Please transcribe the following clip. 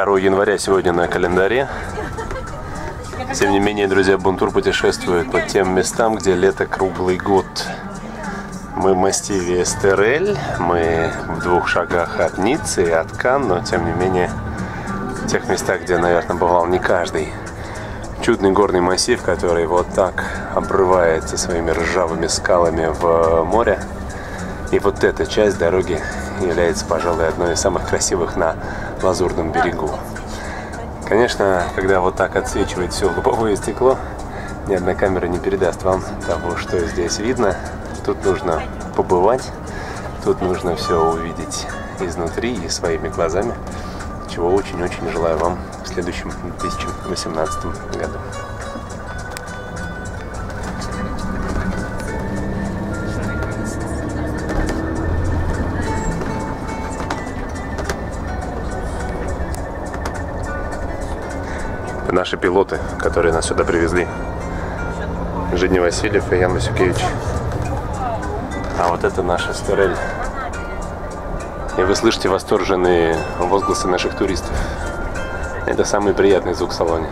2 января сегодня на календаре. Тем не менее, друзья, Бунтур путешествует по тем местам, где лето круглый год. Мы в массиве Эстерель, мы в 2 шагах от Ниццы и от Канн, но тем не менее в тех местах, где, наверное, бывал не каждый. Чудный горный массив, который вот так обрывается своими ржавыми скалами в море. И вот эта часть дороги является, пожалуй, одной из самых красивых на Лазурном берегу. Конечно, когда вот так отсвечивает все лобовое стекло, ни одна камера не передаст вам того, что здесь видно. Тут нужно побывать, тут нужно все увидеть изнутри и своими глазами, чего очень-очень желаю вам в следующем 2018 году. Наши пилоты, которые нас сюда привезли. Женя Васильев и Ян Васюкевич. А вот это наша Эстерель. И вы слышите восторженные возгласы наших туристов. Это самый приятный звук в салоне.